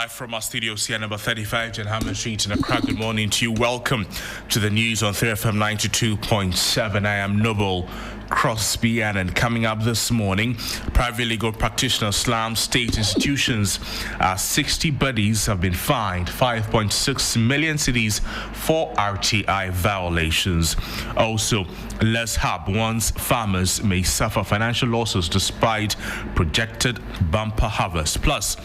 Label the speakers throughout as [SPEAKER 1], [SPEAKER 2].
[SPEAKER 1] Live from our studios here, number 35, Jenhaman Street in Accra. Good morning to you. Welcome to the news on 3FM 92.7. I am Noble Crosby Annan. Coming up this morning, private legal practitioner slammed state institutions. 60 bodies have been fined 5.6 million cedis for RTI violations. Also, Les Hub warns farmers may suffer financial losses despite projected bumper harvest. Plus,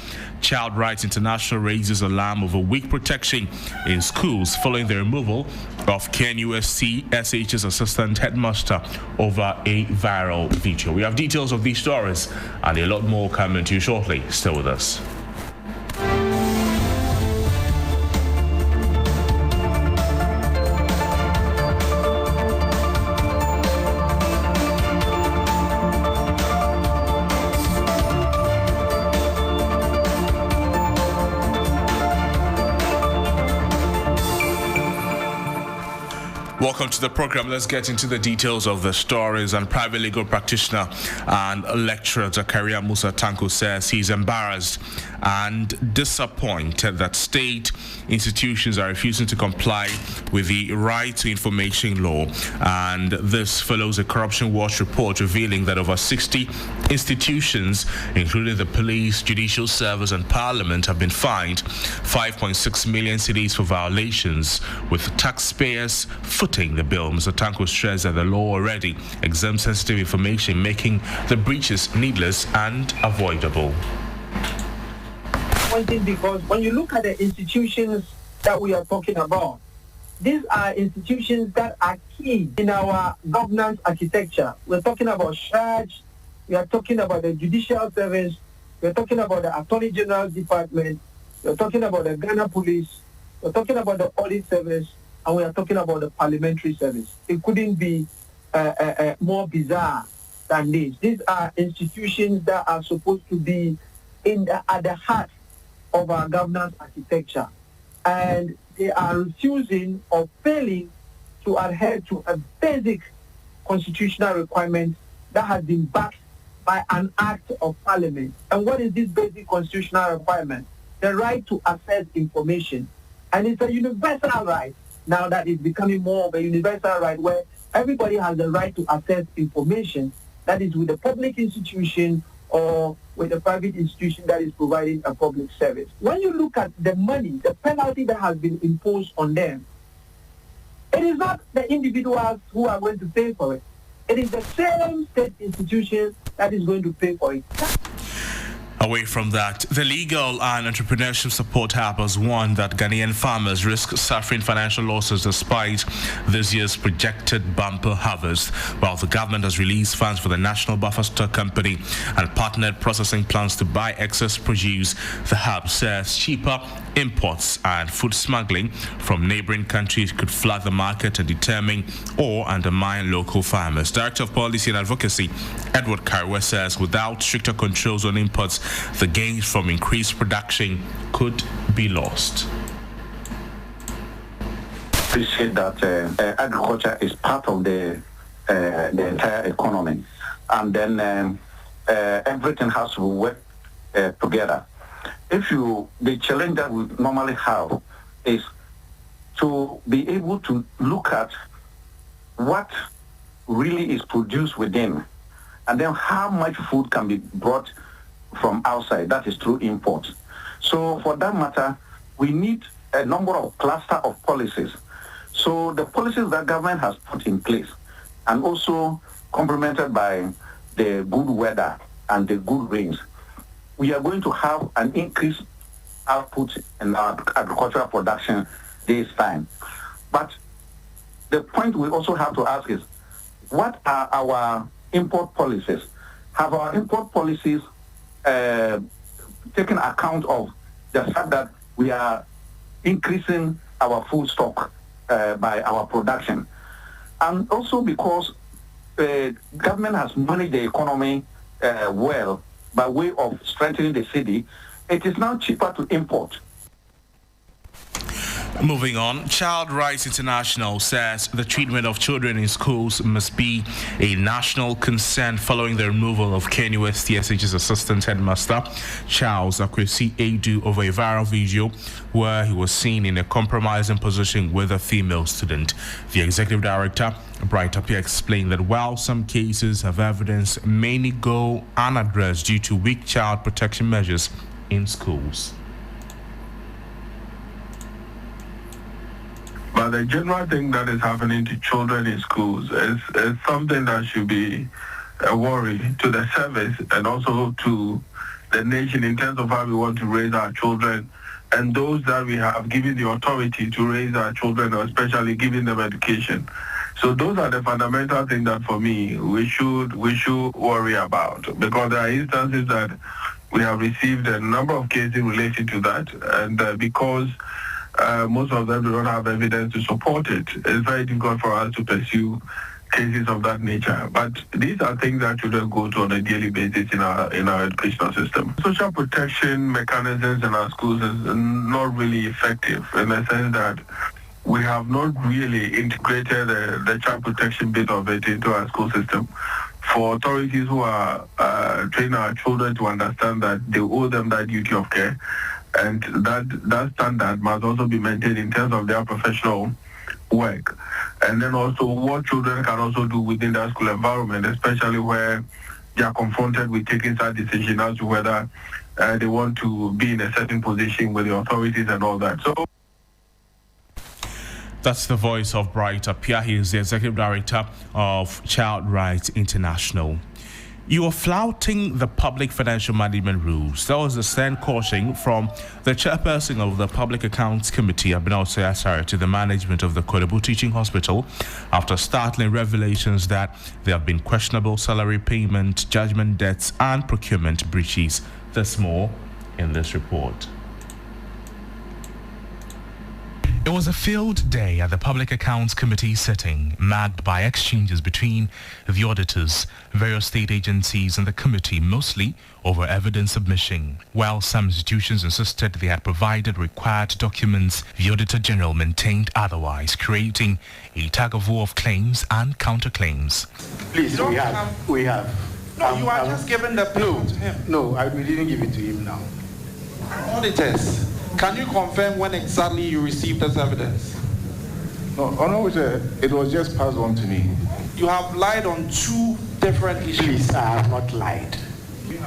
[SPEAKER 1] Child Rights International raises alarm over weak protection in schools following the removal of KNUST SH's assistant headmaster over a viral video. We have details of these stories and a lot more coming to you shortly. Stay with us. Welcome to the program. Let's get into the details of the stories. And private legal practitioner and lecturer Zakaria Musa Tanko says he's embarrassed and disappointed that state institutions are refusing to comply with the right to information law. And this follows a Corruption Watch report revealing that over 60 institutions, including the police, judicial service and parliament, have been fined 5.6 million cedis for violations, with taxpayers footing the bill. Mr. Tanko stressed that the law already exempts sensitive information, making the breaches needless and avoidable.
[SPEAKER 2] Because when you look at the institutions that we are talking about, these are institutions that are key in our governance architecture. We're talking about church, we are talking about the judicial service, we're talking about the Attorney General Department, we're talking about the Ghana Police, we're talking about the Audit Service, and we are talking about the Parliamentary Service. It couldn't be more bizarre than this. These are institutions that are supposed to be at the heart of our governance architecture, and they are refusing or failing to adhere to a basic constitutional requirement that has been backed by an act of parliament. And what is this basic constitutional requirement? The right to access information. And it's a universal right now that is becoming more of a universal right, where everybody has the right to access information, that is with a public institution or with a private institution that is providing a public service. When you look at the money, the penalty that has been imposed on them, it is not the individuals who are going to pay for it. It is the same state institution that is going to pay for it.
[SPEAKER 1] Away from that, the Legal and Entrepreneurship Support Hub has warned that Ghanaian farmers risk suffering financial losses despite this year's projected bumper harvest. While the government has released funds for the National Buffer Stock Company and partnered processing plants to buy excess produce, the hub says cheaper imports and food smuggling from neighboring countries could flood the market and determine or undermine local farmers. Director of Policy and Advocacy, Edward Karwe, says without stricter controls on imports, the gains from increased production could be lost.
[SPEAKER 3] We say that agriculture is part of the entire economy, and then everything has to work together. The challenge that we normally have is to be able to look at what really is produced within, and then how much food can be brought from outside, that is through import. So for that matter, we need a number of cluster of policies. So the policies that government has put in place, and also complemented by the good weather and the good rains, we are going to have an increased output in our agricultural production this time. But the point we also have to ask is, what are our import policies? Have our import policies taken account of the fact that we are increasing our food stock by our production? And also because government has managed the economy well by way of strengthening the city, it is now cheaper to import.
[SPEAKER 1] Moving on, Child Rights International says the treatment of children in schools must be a national concern following the removal of KNUS TSH's assistant headmaster, Charles Akwesi Edu, over a viral video where he was seen in a compromising position with a female student. The executive director, Bright Appiah, explained that while some cases have evidence, many go unaddressed due to weak child protection measures in schools.
[SPEAKER 4] But the general thing that is happening to children in schools is something that should be a worry to the service and also to the nation in terms of how we want to raise our children and those that we have given the authority to raise our children, especially giving them education. So those are the fundamental things that for me we should worry about, because there are instances that we have received a number of cases related to that, and because most of them do not have evidence to support it, it's very difficult for us to pursue cases of that nature. But these are things that children go to on a daily basis in our educational system. Social protection mechanisms in our schools is not really effective in the sense that we have not really integrated the child protection bit of it into our school system. For authorities who are training our children to understand that they owe them that duty of care, and that standard must also be maintained in terms of their professional work. And then also what children can also do within that school environment, especially where they are confronted with taking such decisions as to whether they want to be in a certain position with the authorities and all that. So
[SPEAKER 1] that's the voice of Bright Appiah. He is the executive director of Child Rights International. You are flouting the public financial management rules. That was a stern caution from the chairperson of the Public Accounts Committee, Abinau Sayasare, to the management of the Kolebu Teaching Hospital after startling revelations that there have been questionable salary payment, judgment debts, and procurement breaches. There's more in this report. It was a filled day at the Public Accounts Committee sitting, marked by exchanges between the auditors, various state agencies and the committee, mostly over evidence submission. While some institutions insisted they had provided required documents, the Auditor General maintained otherwise, creating a tug-of-war of claims and counterclaims.
[SPEAKER 5] Please, we have.
[SPEAKER 6] No, you are just giving the bill to him.
[SPEAKER 5] No, we didn't give it to him now.
[SPEAKER 6] Auditors, can you confirm when exactly you received this evidence?
[SPEAKER 5] No, it was just passed on to me.
[SPEAKER 6] You have lied on two different issues.
[SPEAKER 5] Please, I have not lied.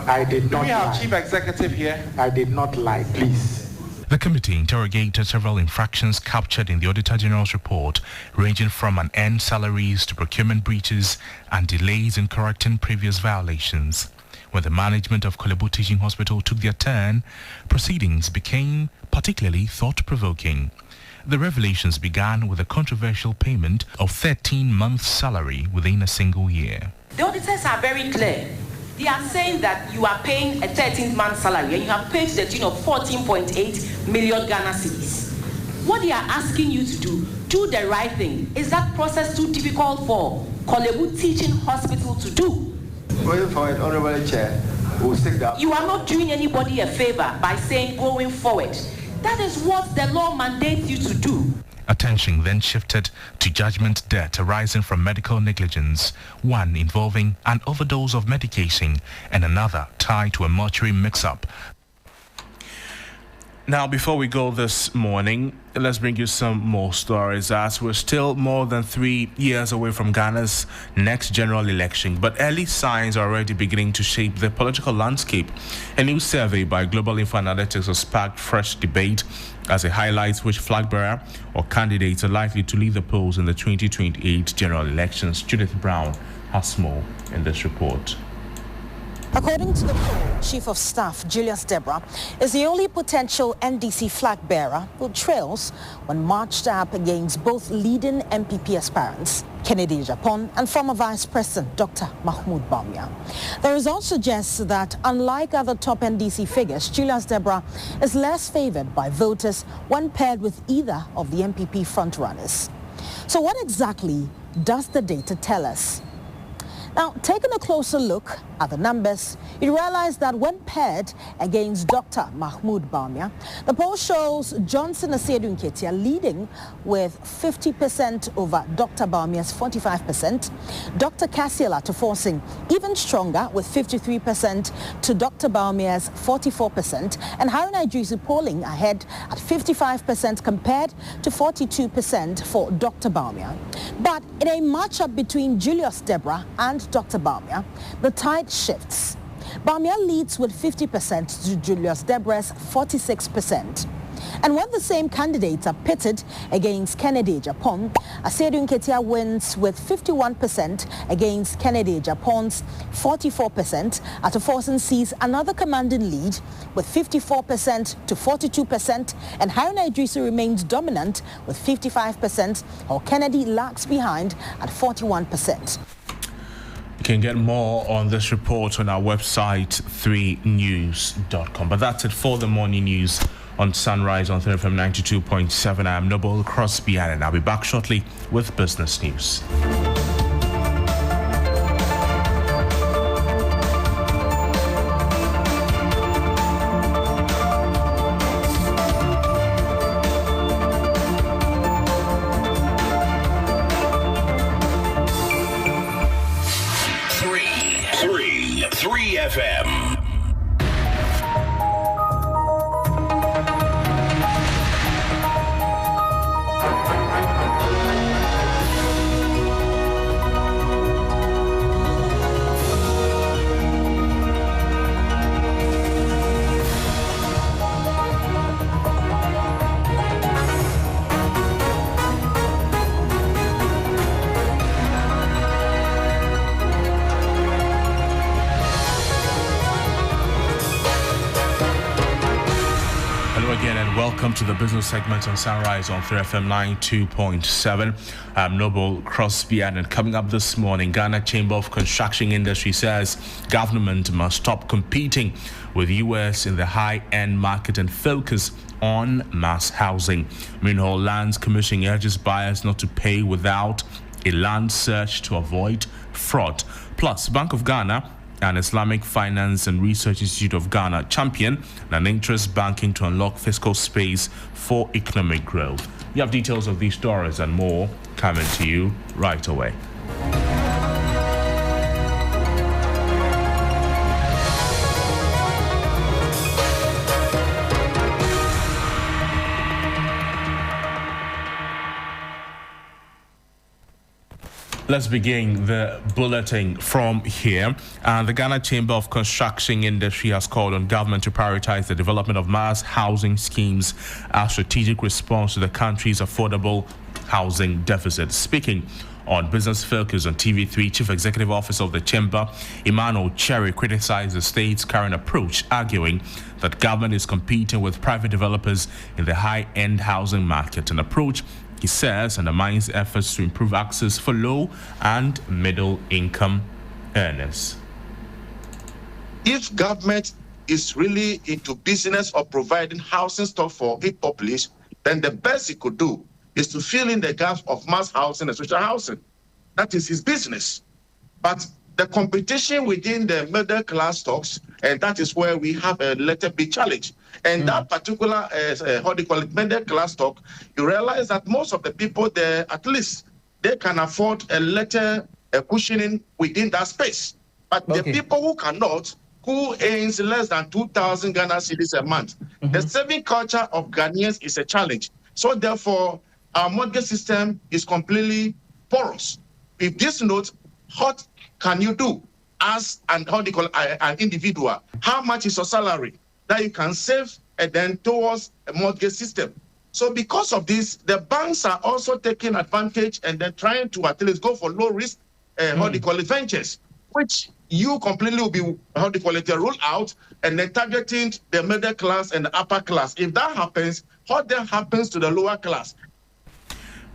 [SPEAKER 5] I did not lie.
[SPEAKER 6] We have Chief Executive here.
[SPEAKER 5] I did not lie, please.
[SPEAKER 1] The committee interrogated several infractions captured in the Auditor General's report, ranging from unearned salaries to procurement breaches and delays in correcting previous violations. When the management of Kolebu Teaching Hospital took their turn, proceedings became particularly thought-provoking. The revelations began with a controversial payment of 13 months' salary within a single year.
[SPEAKER 7] The auditors are very clear. They are saying that you are paying a 13th-month salary and you have paid to the tune of 14.8 million Ghana cedis. What they are asking you to do the right thing. Is that process too difficult for Kolebu Teaching Hospital to do?
[SPEAKER 5] Going forward, Honorable Chair, we'll stick that.
[SPEAKER 7] You are not doing anybody a favor by saying going forward. That is what the law mandates you to do.
[SPEAKER 1] Attention then shifted to judgment debt arising from medical negligence, one involving an overdose of medication and another tied to a mortuary mix-up. Now, before we go this morning, let's bring you some more stories, as we're still more than 3 years away from Ghana's next general election, but early signs are already beginning to shape the political landscape. A new survey by Global Info Analytics has sparked fresh debate as it highlights which flag bearer or candidates are likely to lead the polls in the 2028 general elections. Judith Brown has more in this report.
[SPEAKER 8] According to the poll, Chief of Staff Julius Deborah is the only potential NDC flag bearer who trails when marched up against both leading MPP aspirants, Kennedy Japan and former Vice President Dr. Mahmoud Bawumia. The results suggest that unlike other top NDC figures, Julius Deborah is less favored by voters when paired with either of the MPP frontrunners. So what exactly does the data tell us? Now, taking a closer look at the numbers, We realized that when paired against Dr. Mahmoud Bawumia, the poll shows Johnson Asiedu Nketia leading with 50% over Dr. Bawumia's 45%, Dr. Kasiel Atuforsin even stronger with 53% to Dr. Bawumia's 44%, and Haruna Idrisu polling ahead at 55% compared to 42% for Dr. Bawumia. But in a matchup between Julius Deborah and Dr. Bawumia, the tide shifts. Bawumia leads with 50% to Julius Deborah's 46%. And when the same candidates are pitted against Kennedy Japan, Asiedu Nketia wins with 51% against Kennedy Japan's 44%. Atuforsin sees another commanding lead with 54% to 42%, and Haruna Idrisu remains dominant with 55%, while Kennedy lags behind at 41%.
[SPEAKER 1] You can get more on this report on our website, 3news.com. But that's it for the morning news on Sunrise on 3FM 92.7. I'm Noble Crosby Annan. I'll be back shortly with business news.
[SPEAKER 9] Three FM.
[SPEAKER 1] Welcome to the business segment on Sunrise on 3FM 92.7. I'm Noble Crosby Annan. Coming up this morning, Ghana Chamber of Construction Industry says government must stop competing with US in the high-end market and focus on mass housing. Meanwhile, Lands Commission urges buyers not to pay without a land search to avoid fraud. Plus, Bank of Ghana and Islamic Finance and Research Institute of Ghana champion an interest banking to unlock fiscal space for economic growth. You have details of these stories and more coming to you right away. Let's begin the bulletin from here. The Ghana Chamber of Construction Industry has called on government to prioritize the development of mass housing schemes as strategic response to the country's affordable housing deficit. Speaking on Business Focus on TV3, Chief Executive Officer of the Chamber, Emmanuel Cherry, criticized the state's current approach, arguing that government is competing with private developers in the high-end housing market, an approach he says undermines efforts to improve access for low and middle income earners.
[SPEAKER 10] If government is really into business of providing housing stock for its population, then the best it could do is to fill in the gaps of mass housing and social housing. That is his business. But the competition within the middle class stocks, and that is where we have a little bit challenge. And that particular, middle class stock, you realize that most of the people there, at least, they can afford a little cushioning within that space. But the people who cannot, who earns less than 2,000 Ghana cedis a month, the saving culture of Ghanaians is a challenge. So therefore, our mortgage system is completely porous. With this note, what can you do as an individual? How much is your salary that you can save and then towards a mortgage system? So because of this, the banks are also taking advantage and they're trying to at least go for low risk ventures, which you completely will be ruled out, and then targeting the middle class and the upper class. If that happens, what then happens to the lower class?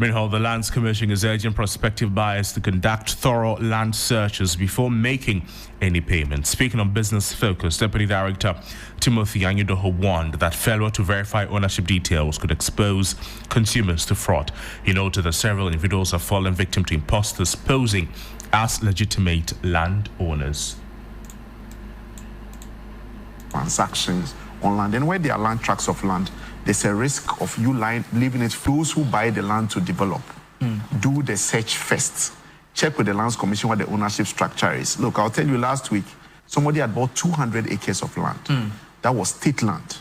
[SPEAKER 1] Meanwhile, the Lands Commission is urging prospective buyers to conduct thorough land searches before making any payment. Speaking on Business Focus, Deputy Director Timothy Anyudoho warned that failure to verify ownership details could expose consumers to fraud. He noted that several individuals have fallen victim to imposters posing as legitimate landowners.
[SPEAKER 5] transactions on land. And where there are land tracts of land, there's a risk of you leaving it. Those who buy the land to develop, do the search first. Check with the Lands Commission what the ownership structure is. Look, I'll tell you, last week, somebody had bought 200 acres of land. That was state land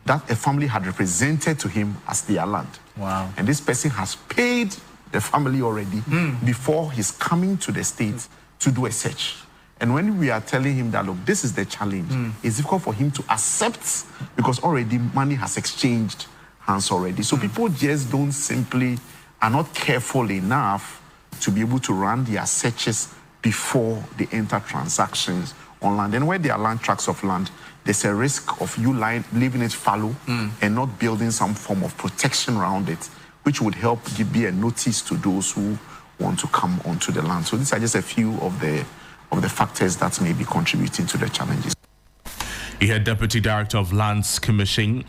[SPEAKER 5] that a family had represented to him as their land.
[SPEAKER 11] Wow.
[SPEAKER 5] And this person has paid the family already before he's coming to the state to do a search. And when we are telling him that, look, this is the challenge, it's difficult for him to accept because already money has exchanged hands already. So people just are not careful enough to be able to run their searches before they enter transactions on land. And where there are land tracts of land, there's a risk of you leaving it fallow and not building some form of protection around it, which would help be a notice to those who want to come onto the land. So these are just a few of the factors that may be contributing to the challenges.
[SPEAKER 1] You heard Deputy Director of Lands Commission,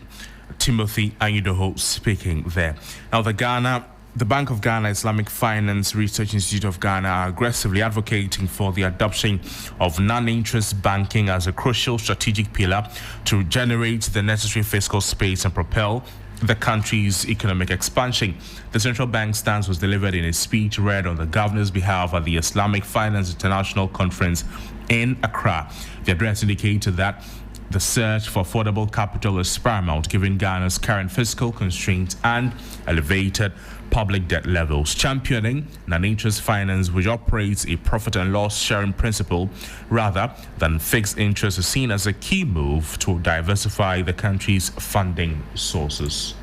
[SPEAKER 1] Timothy Ayudoho, speaking there. Now, the Bank of Ghana Islamic Finance Research Institute of Ghana are aggressively advocating for the adoption of non-interest banking as a crucial strategic pillar to generate the necessary fiscal space and propel the country's economic expansion. The central bank stance was delivered in a speech read on the governor's behalf at the Islamic Finance International Conference in Accra. The address indicated that the search for affordable capital is paramount given Ghana's current fiscal constraints and elevated public debt levels, championing non-interest finance which operates a profit and loss sharing principle rather than fixed interest is seen as a key move to diversify the country's funding sources.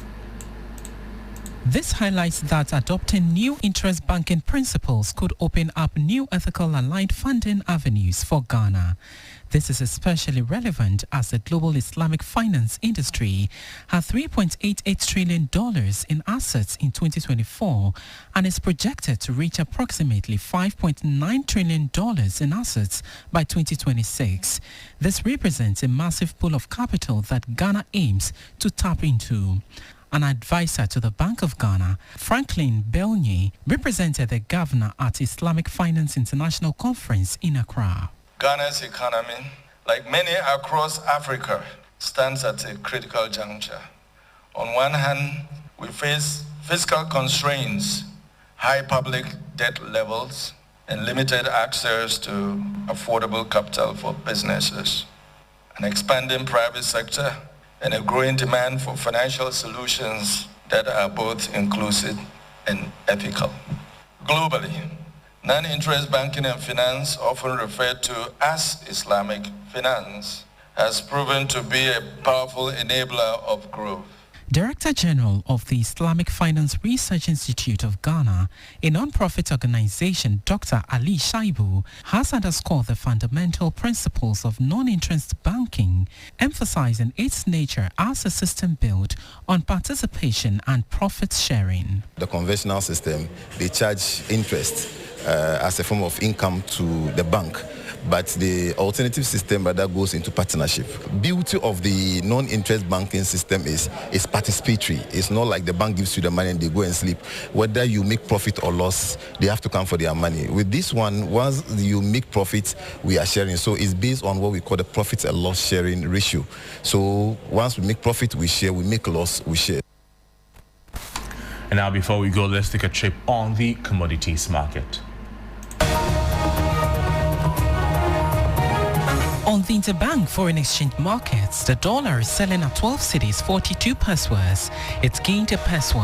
[SPEAKER 12] This highlights that adopting new interest banking principles could open up new ethical aligned funding avenues for Ghana. This is especially relevant as the global Islamic finance industry had $3.88 trillion in assets in 2024 and is projected to reach approximately $5.9 trillion in assets by 2026. This represents a massive pool of capital that Ghana aims to tap into. An advisor to the Bank of Ghana, Franklin Belnye, represented the governor at Islamic Finance International Conference in Accra.
[SPEAKER 13] Ghana's economy, like many across Africa, stands at a critical juncture. On one hand, we face fiscal constraints, high public debt levels, and limited access to affordable capital for businesses, an expanding private sector, and a growing demand for financial solutions that are both inclusive and ethical. Globally, non-interest banking and finance, often referred to as Islamic finance, has proven to be a powerful enabler of growth.
[SPEAKER 12] Director General of the Islamic Finance Research Institute of Ghana, a non-profit organization, Dr. Ali Shaibu, has underscored the fundamental principles of non-interest banking, emphasizing its nature as a system built on participation and profit sharing.
[SPEAKER 14] The conventional system, they charge interest as a form of income to the bank. But the alternative system rather goes into partnership. Beauty of the non-interest banking system is it's participatory. It's not like the bank gives you the money and they go and sleep. Whether you make profit or loss, they have to come for their money. With this one, once you make profit, we are sharing. So it's based on what we call the profit and loss sharing ratio. So once we make profit, we share. We make loss, we share.
[SPEAKER 1] And now before we go, let's take a trip on the commodities market.
[SPEAKER 12] On the interbank foreign exchange markets, the dollar is selling at 12 cedis 42 pesos. It's gained a peso.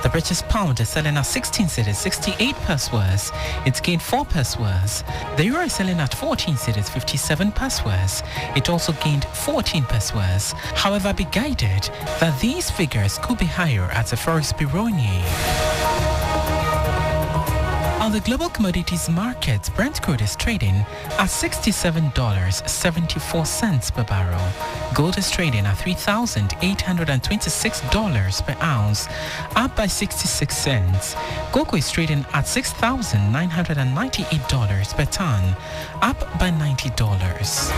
[SPEAKER 12] The British pound is selling at 16 cedis 68 pesos. It's gained 4 pesos. The euro is selling at 14 cedis 57 pesos. It also gained 14 pesos. However, be guided that these figures could be higher at the Forex Bureau. On the global commodities market, Brent crude is trading at $67.74 per barrel. Gold is trading at $3,826 per ounce, up by 66 cents. Cocoa is trading at $6,998 per ton, up by $90.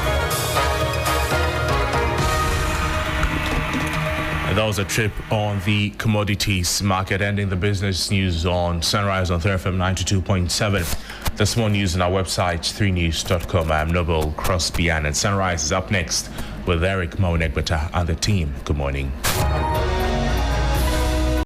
[SPEAKER 1] That was a trip on the commodities market, ending the business news on Sunrise on 3FM 92.7. There's more news on our website, 3news.com. I'm Noble Crosby Annan. Sunrise is up next with Eric Monegbeta and the team. Good morning.